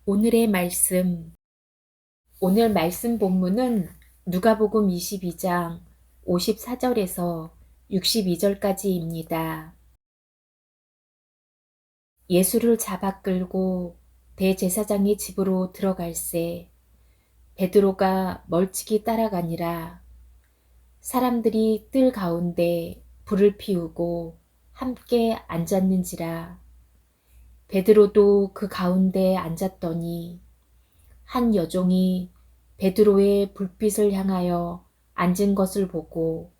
오늘의 말씀. 오늘 말씀 본문은 누가복음 22장 54절에서 62절까지입니다. 예수를 잡아 끌고 대제사장의 집으로 들어갈새 베드로가 멀찍이 따라가니라. 사람들이 뜰 가운데 불을 피우고 함께 앉았는지라. 베드로도 그 가운데 앉았더니 한 여종이 베드로의 불빛을 향하여 앉은 것을 보고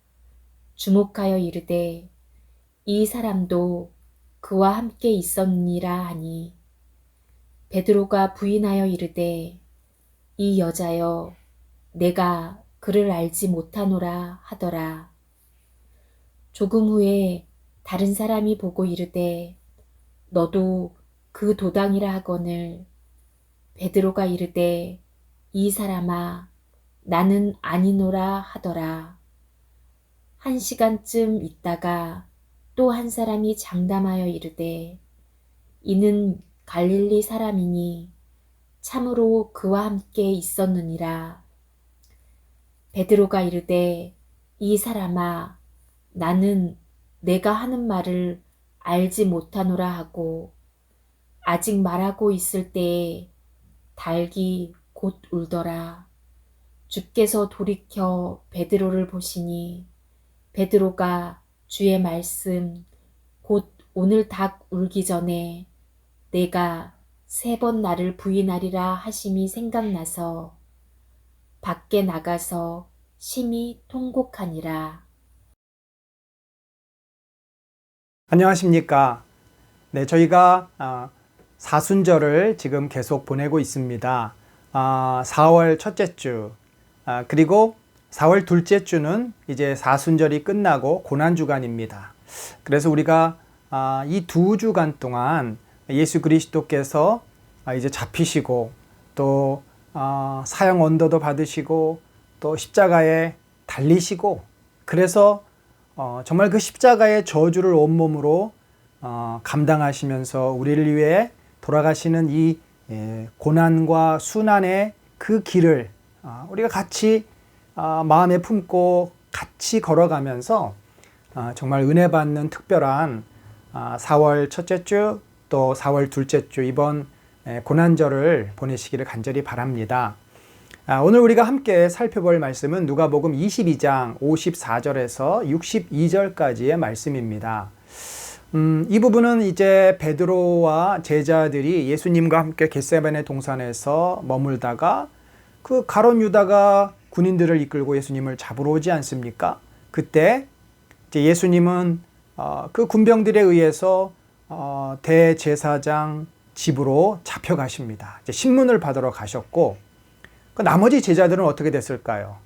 주목하여 이르되 이 사람도 그와 함께 있었니라 하니, 베드로가 부인하여 이르되 이 여자여, 내가 그를 알지 못하노라 하더라. 조금 후에 다른 사람이 보고 이르되 너도 그 도당이라 하거늘, 베드로가 이르되 이 사람아, 나는 아니노라 하더라. 1시간쯤 있다가 또 한 사람이 장담하여 이르되 이는 갈릴리 사람이니 참으로 그와 함께 있었느니라. 베드로가 이르되 이 사람아, 나는 내가 하는 말을 알지 못하노라 하고 아직 말하고 있을 때에 닭이 곧 울더라. 주께서 돌이켜 베드로를 보시니 베드로가 주의 말씀 곧 오늘 닭 울기 전에 내가 3번 나를 부인하리라 하심이 생각나서 밖에 나가서 심히 통곡하니라. 안녕하십니까. 네, 저희가 사순절을 지금 계속 보내고 있습니다. 4월 첫째 주, 그리고 4월 둘째 주는 이제 사순절이 끝나고 고난주간입니다. 그래서 우리가 이 2주간 동안 예수 그리스도께서 이제 잡히시고 또 사형 언도도 받으시고 또 십자가에 달리시고, 그래서 정말 그 십자가의 저주를 온몸으로 감당하시면서 우리를 위해 돌아가시는 이 고난과 순환의 그 길을 우리가 같이 마음에 품고 같이 걸어가면서 정말 은혜 받는 특별한 4월 첫째 주 또 4월 둘째 주 이번 고난절을 보내시기를 간절히 바랍니다. 오늘 우리가 함께 살펴볼 말씀은 누가복음 22장 54절에서 62절까지의 말씀입니다. 이 부분은 이제 베드로와 제자들이 예수님과 함께 겟세마네 동산에서 머물다가 그 가룟 유다가 군인들을 이끌고 예수님을 잡으러 오지 않습니까? 그때 이제 예수님은 그 군병들에 의해서 대제사장 집으로 잡혀가십니다. 이제 신문을 받으러 가셨고, 그 나머지 제자들은 어떻게 됐을까요?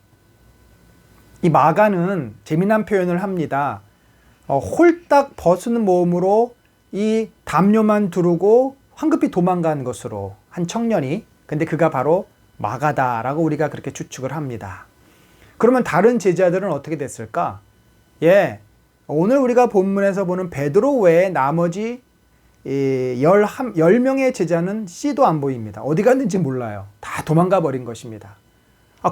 이 마가는 재미난 표현을 합니다. 홀딱 벗은 몸으로 이 담요만 두르고 황급히 도망간 것으로 한 청년이, 근데 그가 바로 마가다라고 우리가 그렇게 추측을 합니다. 그러면 다른 제자들은 어떻게 됐을까? 오늘 우리가 본문에서 보는 베드로 외에 나머지 10명의 제자는 씨도 안 보입니다. 어디 갔는지 몰라요. 다 도망가 버린 것입니다.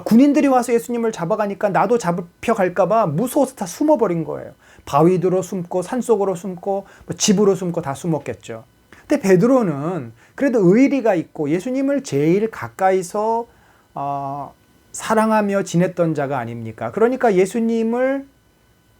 군인들이 와서 예수님을 잡아가니까 나도 잡혀갈까봐 무서워서 다 숨어버린 거예요. 바위들로 숨고 산속으로 숨고 집으로 숨고 다 숨었겠죠. 근데 베드로는 그래도 의리가 있고 예수님을 제일 가까이서 사랑하며 지냈던 자가 아닙니까? 그러니까 예수님을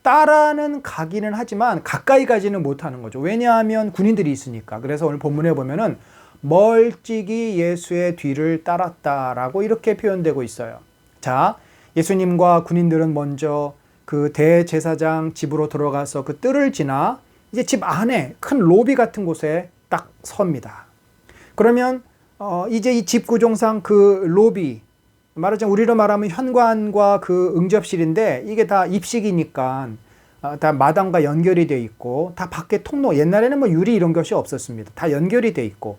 따라는 가기는 하지만 가까이 가지는 못하는 거죠. 왜냐하면 군인들이 있으니까. 그래서 오늘 본문에 보면은 멀찍이 예수의 뒤를 따랐다라고 이렇게 표현되고 있어요. 자, 예수님과 군인들은 먼저 그 대제사장 집으로 들어가서 그 뜰을 지나 이제 집 안에 큰 로비 같은 곳에 딱 섭니다. 그러면 이제 이 집 구조상 그 로비, 말하자면 우리로 말하면 현관과 그 응접실인데 이게 다 입식이니까 다 마당과 연결이 돼 있고, 다 밖에 통로, 옛날에는 뭐 유리 이런 것이 없었습니다. 다 연결이 돼 있고,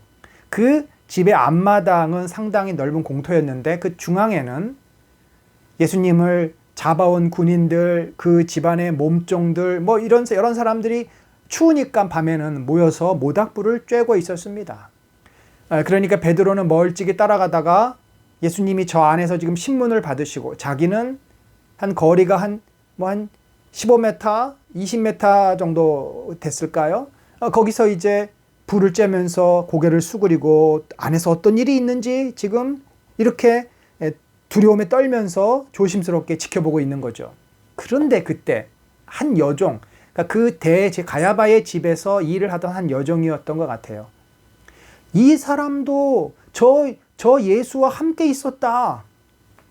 그 집의 앞마당은 상당히 넓은 공터였는데 그 중앙에는 예수님을 잡아온 군인들, 그 집안의 몸종들, 뭐 이런 여러 사람들이 추우니까 밤에는 모여서 모닥불을 쬐고 있었습니다. 그러니까 베드로는 멀찍이 따라가다가 예수님이 저 안에서 지금 신문을 받으시고 자기는 한 거리가 한 15m, 20m 정도 됐을까요? 거기서 이제 불을 쬐면서 고개를 수그리고 안에서 어떤 일이 있는지 지금 이렇게 두려움에 떨면서 조심스럽게 지켜보고 있는 거죠. 그런데 그때 한 여종, 그러니까 그 가야바의 집에서 일을 하던 한 여종이었던 것 같아요. 이 사람도 저 예수와 함께 있었다.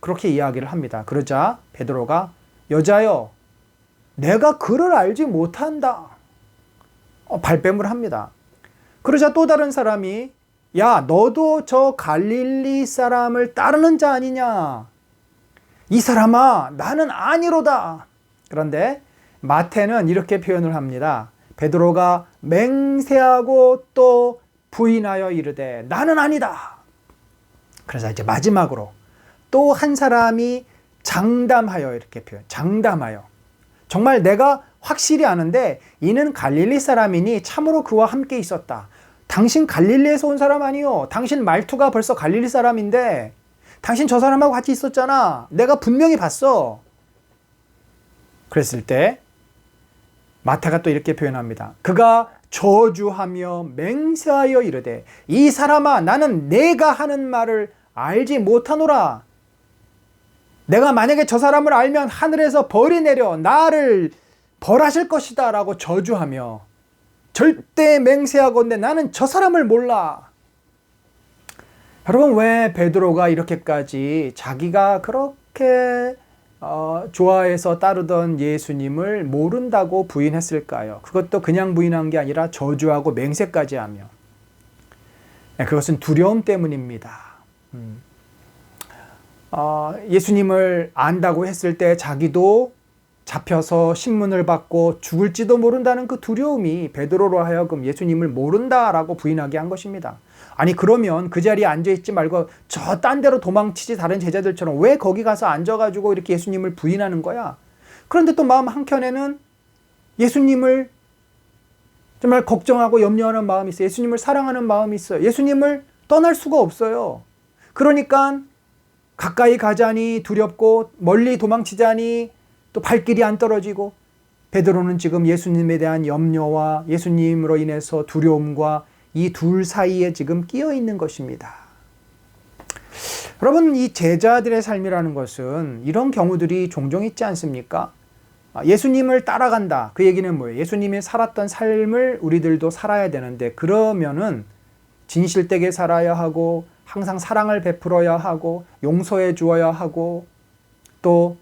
그렇게 이야기를 합니다. 그러자 베드로가 여자여, 내가 그를 알지 못한다. 발뺌을 합니다. 그러자 또 다른 사람이 야, 너도 저 갈릴리 사람을 따르는 자 아니냐? 이 사람아, 나는 아니로다. 그런데 마태는 이렇게 표현을 합니다. 베드로가 맹세하고 또 부인하여 이르되 나는 아니다. 그래서 이제 마지막으로 또 한 사람이 장담하여 이렇게 장담하여. 정말 내가 확실히 아는데 이는 갈릴리 사람이니 참으로 그와 함께 있었다. 당신 갈릴리에서 온 사람 아니요. 당신 말투가 벌써 갈릴리 사람인데 당신 저 사람하고 같이 있었잖아. 내가 분명히 봤어. 그랬을 때 마태가 또 이렇게 표현합니다. 그가 저주하며 맹세하여 이르되 이 사람아, 나는 내가 하는 말을 알지 못하노라. 내가 만약에 저 사람을 알면 하늘에서 벌이 내려 나를 벌하실 것이다 라고 저주하며 절대 맹세하건대 나는 저 사람을 몰라. 여러분, 왜 베드로가 이렇게까지 자기가 그렇게 좋아해서 따르던 예수님을 모른다고 부인했을까요? 그것도 그냥 부인한 게 아니라 저주하고 맹세까지 하며. 그것은 두려움 때문입니다. 예수님을 안다고 했을 때 자기도 잡혀서 신문을 받고 죽을지도 모른다는 그 두려움이 베드로로 하여금 예수님을 모른다라고 부인하게 한 것입니다. 아니, 그러면 그 자리에 앉아있지 말고 저 딴 데로 도망치지, 다른 제자들처럼 왜 거기 가서 앉아가지고 이렇게 예수님을 부인하는 거야? 그런데 또 마음 한켠에는 예수님을 정말 걱정하고 염려하는 마음이 있어요. 예수님을 사랑하는 마음이 있어요. 예수님을 떠날 수가 없어요. 그러니까 가까이 가자니 두렵고 멀리 도망치자니 또 발길이 안 떨어지고, 베드로는 지금 예수님에 대한 염려와 예수님으로 인해서 두려움과 이 둘 사이에 지금 끼어 있는 것입니다. 여러분, 이 제자들의 삶이라는 것은 이런 경우들이 종종 있지 않습니까? 예수님을 따라간다. 그 얘기는 뭐예요? 예수님이 살았던 삶을 우리들도 살아야 되는데, 그러면은 진실되게 살아야 하고 항상 사랑을 베풀어야 하고 용서해 주어야 하고 또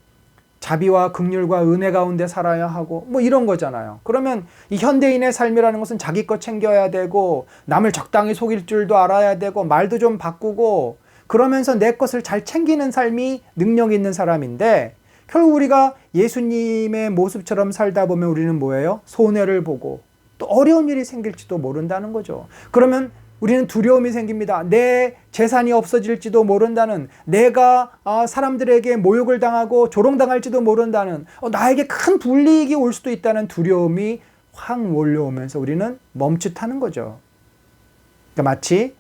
자비와 긍휼과 은혜 가운데 살아야 하고 뭐 이런 거잖아요. 그러면 이 현대인의 삶이라는 것은 자기 것 챙겨야 되고 남을 적당히 속일 줄도 알아야 되고 말도 좀 바꾸고 그러면서 내 것을 잘 챙기는 삶이 능력 있는 사람인데, 결국 우리가 예수님의 모습처럼 살다 보면 우리는 뭐예요? 손해를 보고 또 어려운 일이 생길지도 모른다는 거죠. 그러면 우리는 두려움이 생깁니다. 내 재산이 없어질지도 모른다는, 내가 사람들에게 모욕을 당하고 조롱당할지도 모른다는, 나에게 큰 불이익이 올 수도 있다는 두려움이 확 몰려오면서 우리는 멈칫하는 거죠. 그러니까 마치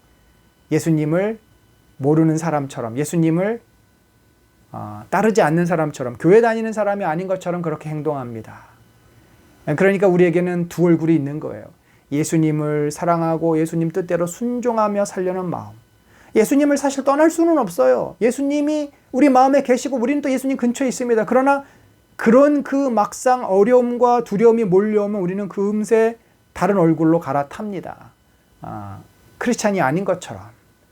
예수님을 모르는 사람처럼, 예수님을 따르지 않는 사람처럼, 교회 다니는 사람이 아닌 것처럼 그렇게 행동합니다. 그러니까 우리에게는 두 얼굴이 있는 거예요. 예수님을 사랑하고 예수님 뜻대로 순종하며 살려는 마음. 예수님을 사실 떠날 수는 없어요. 예수님이 우리 마음에 계시고 우리는 또 예수님 근처에 있습니다. 그러나 그런 그 막상 어려움과 두려움이 몰려오면 우리는 금세 다른 얼굴로 갈아탑니다. 크리스찬이 아닌 것처럼.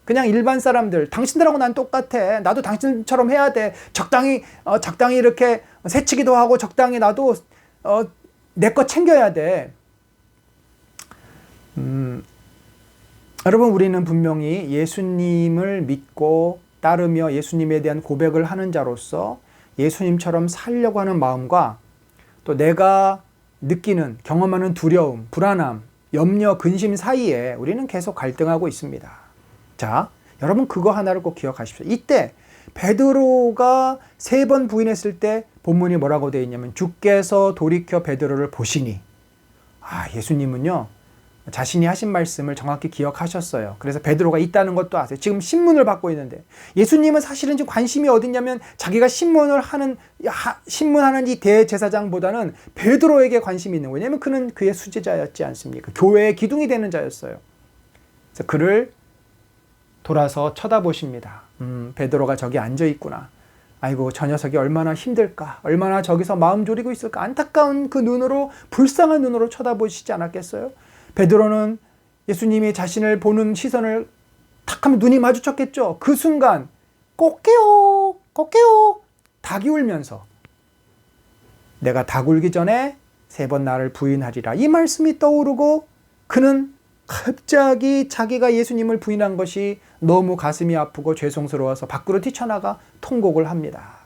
그냥 일반 사람들, 당신들하고 난 똑같아. 나도 당신처럼 해야 돼. 적당히 이렇게 새치기도 하고 적당히 나도 내 거 챙겨야 돼. 여러분, 우리는 분명히 예수님을 믿고 따르며 예수님에 대한 고백을 하는 자로서 예수님처럼 살려고 하는 마음과 또 내가 느끼는, 경험하는 두려움, 불안함, 염려, 근심 사이에 우리는 계속 갈등하고 있습니다. 자, 여러분 그거 하나를 꼭 기억하십시오. 이때 베드로가 3번 부인했을 때 본문이 뭐라고 되어 있냐면 주께서 돌이켜 베드로를 보시니, 예수님은요 자신이 하신 말씀을 정확히 기억하셨어요. 그래서 베드로가 있다는 것도 아세요. 지금 신문을 받고 있는데, 예수님은 사실은 지금 관심이 어딨냐면 자기가 신문하는 이 대제사장보다는 베드로에게 관심이 있는 거예요. 왜냐하면 그는 그의 수제자였지 않습니까? 교회의 기둥이 되는 자였어요. 그래서 그를 돌아서 쳐다보십니다. 베드로가 저기 앉아 있구나. 아이고, 저 녀석이 얼마나 힘들까, 얼마나 저기서 마음 졸이고 있을까. 안타까운 그 눈으로, 불쌍한 눈으로 쳐다보시지 않았겠어요? 베드로는 예수님이 자신을 보는 시선을 탁 하면 눈이 마주쳤겠죠. 그 순간 꼭 깨요, 꼭 깨요, 닭이 울면서 내가 닭 울기 전에 3번 나를 부인하리라, 이 말씀이 떠오르고 그는 갑자기 자기가 예수님을 부인한 것이 너무 가슴이 아프고 죄송스러워서 밖으로 뛰쳐나가 통곡을 합니다.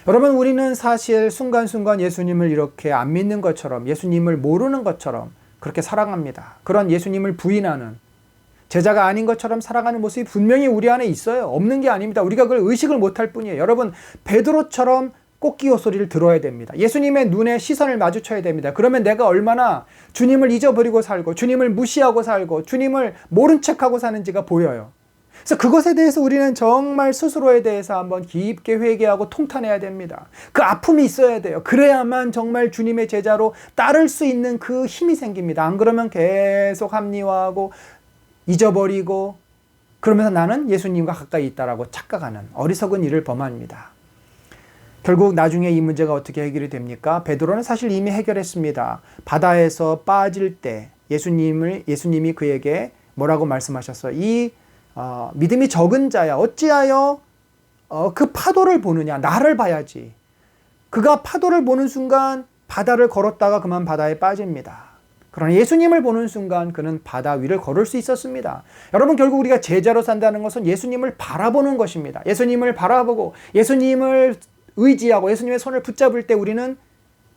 여러분, 우리는 사실 순간순간 예수님을 이렇게 안 믿는 것처럼, 예수님을 모르는 것처럼 그렇게 살아갑니다. 그런 예수님을 부인하는, 제자가 아닌 것처럼 살아가는 모습이 분명히 우리 안에 있어요. 없는 게 아닙니다. 우리가 그걸 의식을 못할 뿐이에요. 여러분, 베드로처럼 꽃기호 소리를 들어야 됩니다. 예수님의 눈에 시선을 마주쳐야 됩니다. 그러면 내가 얼마나 주님을 잊어버리고 살고, 주님을 무시하고 살고, 주님을 모른 척하고 사는지가 보여요. 그래서 그것에 대해서 우리는 정말 스스로에 대해서 한번 깊게 회개하고 통탄해야 됩니다. 그 아픔이 있어야 돼요. 그래야만 정말 주님의 제자로 따를 수 있는 그 힘이 생깁니다. 안 그러면 계속 합리화하고 잊어버리고, 그러면서 나는 예수님과 가까이 있다라고 착각하는 어리석은 일을 범합니다. 결국 나중에 이 문제가 어떻게 해결이 됩니까? 베드로는 사실 이미 해결했습니다. 바다에서 빠질 때 예수님이 그에게 뭐라고 말씀하셨어요? 이 믿음이 적은 자야, 어찌하여 그 파도를 보느냐? 나를 봐야지. 그가 파도를 보는 순간 바다를 걸었다가 그만 바다에 빠집니다. 그러나 예수님을 보는 순간 그는 바다 위를 걸을 수 있었습니다. 여러분, 결국 우리가 제자로 산다는 것은 예수님을 바라보는 것입니다. 예수님을 바라보고 예수님을 의지하고 예수님의 손을 붙잡을 때 우리는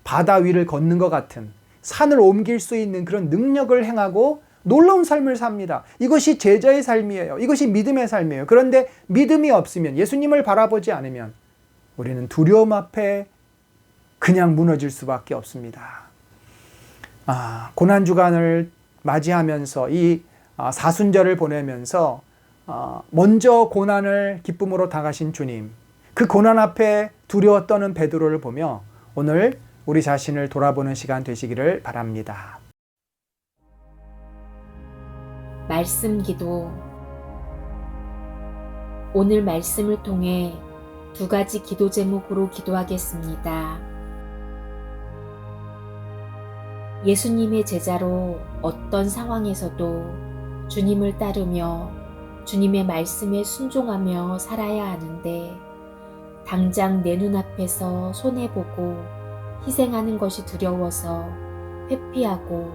바다 위를 걷는 것 같은, 산을 옮길 수 있는 그런 능력을 행하고 놀라운 삶을 삽니다. 이것이 제자의 삶이에요. 이것이 믿음의 삶이에요. 그런데 믿음이 없으면, 예수님을 바라보지 않으면 우리는 두려움 앞에 그냥 무너질 수밖에 없습니다. 고난주간을 맞이하면서 이 사순절을 보내면서 먼저 고난을 기쁨으로 당하신 주님, 그 고난 앞에 두려워 떠는 베드로를 보며 오늘 우리 자신을 돌아보는 시간 되시기를 바랍니다. 말씀 기도. 오늘 말씀을 통해 2가지 기도 제목으로 기도하겠습니다. 예수님의 제자로 어떤 상황에서도 주님을 따르며 주님의 말씀에 순종하며 살아야 하는데, 당장 내 눈앞에서 손해보고 희생하는 것이 두려워서 회피하고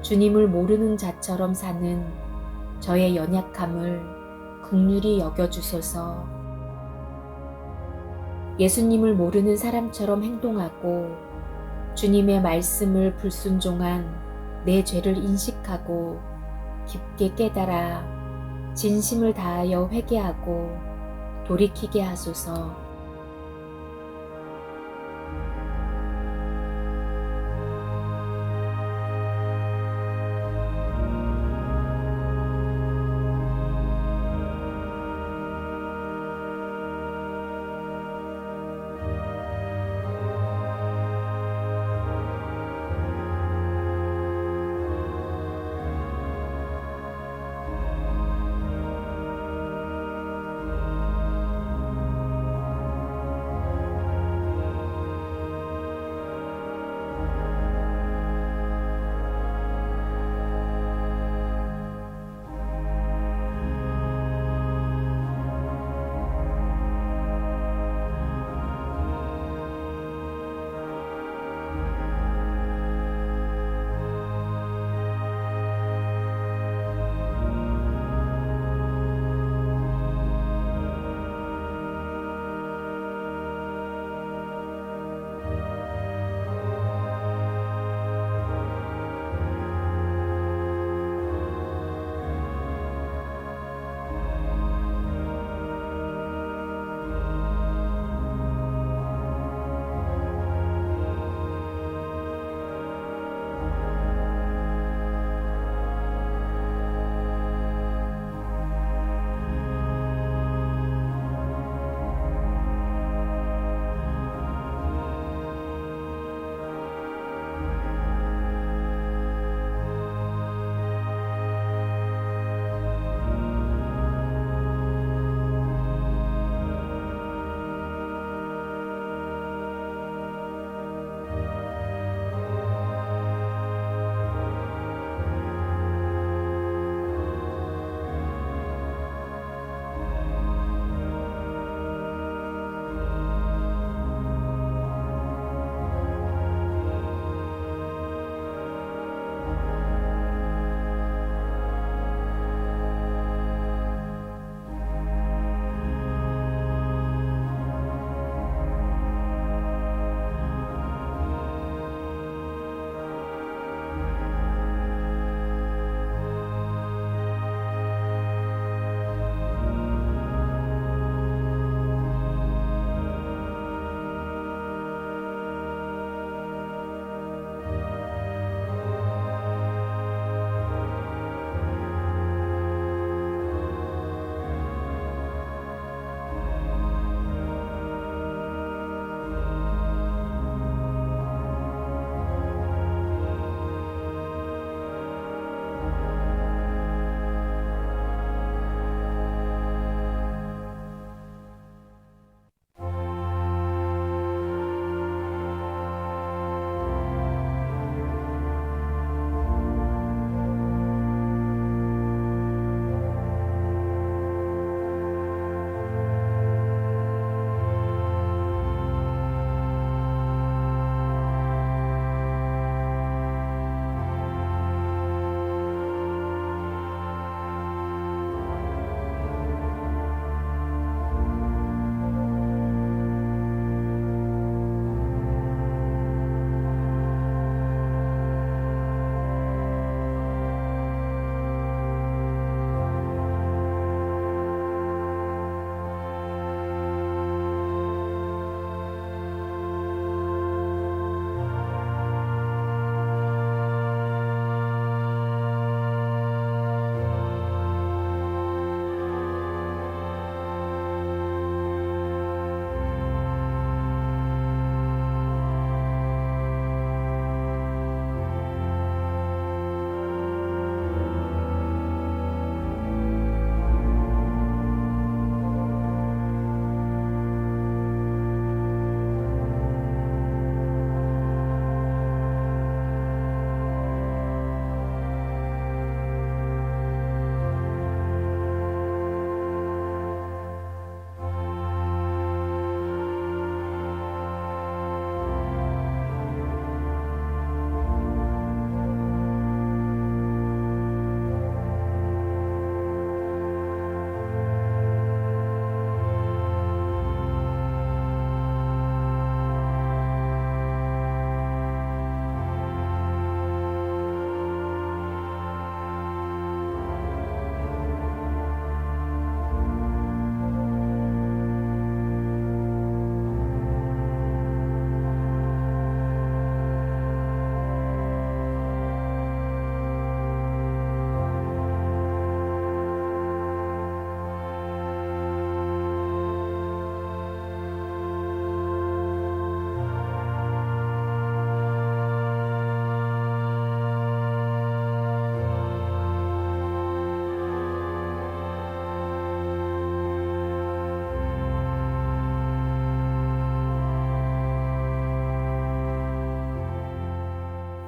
주님을 모르는 자처럼 사는 저의 연약함을 긍휼히 여겨주소서. 예수님을 모르는 사람처럼 행동하고 주님의 말씀을 불순종한 내 죄를 인식하고 깊게 깨달아 진심을 다하여 회개하고 돌이키게 하소서.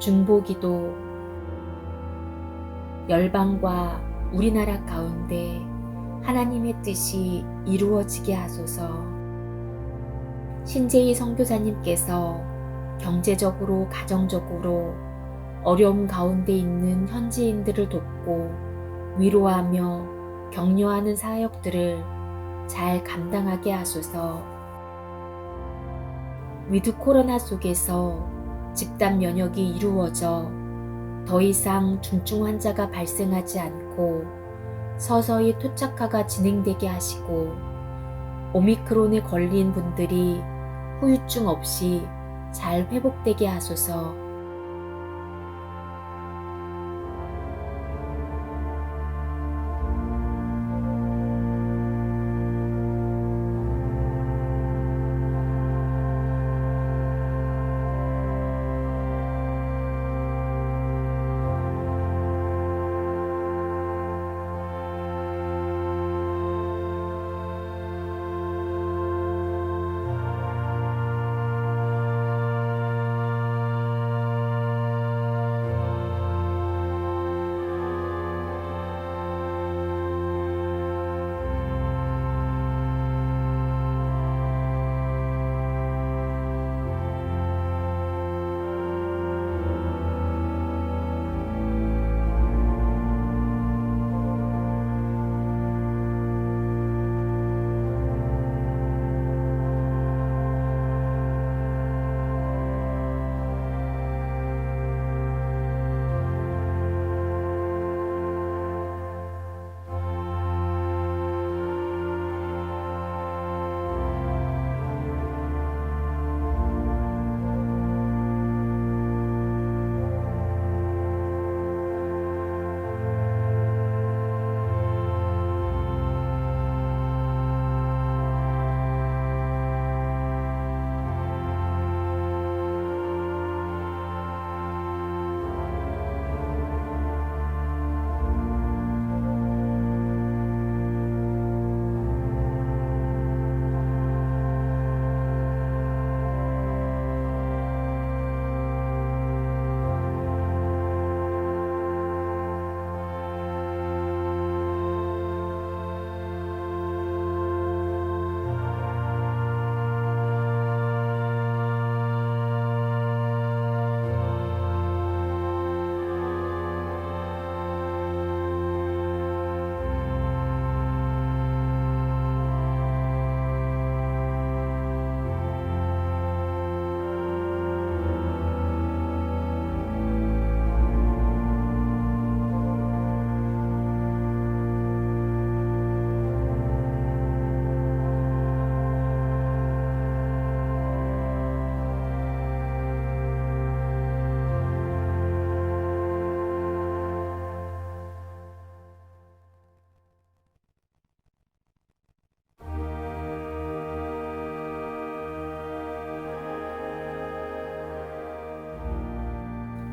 중보기도 열방과 우리나라 가운데 하나님의 뜻이 이루어지게 하소서. 신재희 선교사님께서 경제적으로 가정적으로 어려움 가운데 있는 현지인들을 돕고 위로하며 격려하는 사역들을 잘 감당하게 하소서. 위드 코로나 속에서 집단 면역이 이루어져 더 이상 중증 환자가 발생하지 않고 서서히 토착화가 진행되게 하시고 오미크론에 걸린 분들이 후유증 없이 잘 회복되게 하소서.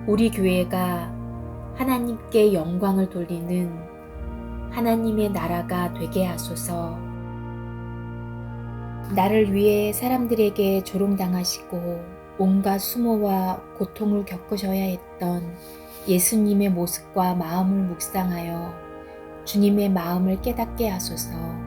우리 교회가 하나님께 영광을 돌리는 하나님의 나라가 되게 하소서. 나를 위해 사람들에게 조롱당하시고 온갖 수모와 고통을 겪으셔야 했던 예수님의 모습과 마음을 묵상하여 주님의 마음을 깨닫게 하소서.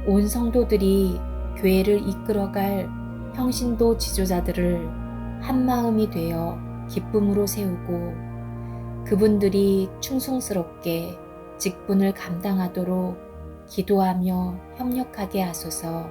온 성도들이 교회를 이끌어갈 평신도 지도자들을 한마음이 되어 기쁨으로 세우고 그분들이 충성스럽게 직분을 감당하도록 기도하며 협력하게 하소서.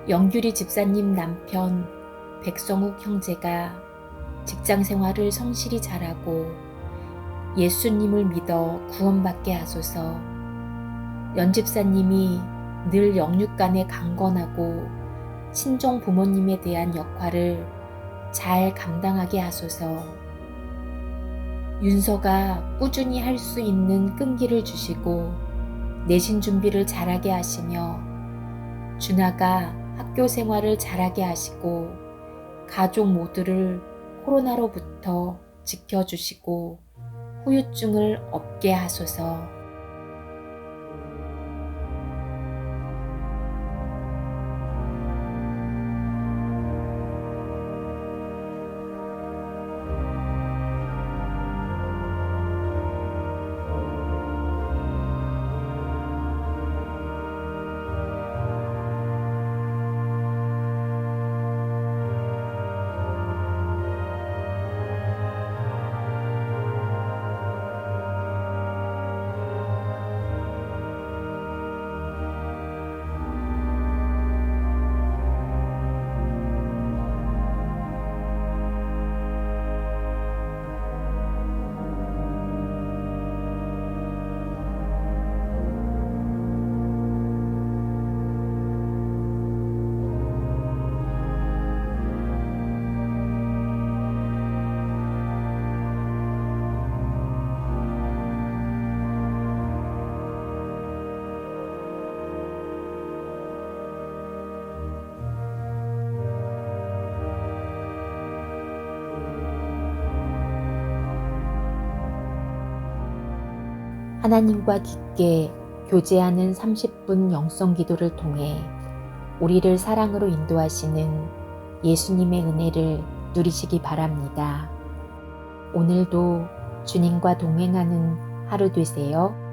영규리 집사님 남편 백성욱 형제가 직장 생활을 성실히 잘하고 예수님을 믿어 구원받게 하소서. 연 집사님이 늘 영육간에 강건하고 친정 부모님에 대한 역할을 잘 감당하게 하소서. 윤서가 꾸준히 할 수 있는 끈기를 주시고 내신 준비를 잘하게 하시며 준하가 학교 생활을 잘하게 하시고 가족 모두를 코로나로부터 지켜주시고 후유증을 없게 하소서. 하나님과 깊게 교제하는 30분 영성 기도를 통해 우리를 사랑으로 인도하시는 예수님의 은혜를 누리시기 바랍니다. 오늘도 주님과 동행하는 하루 되세요.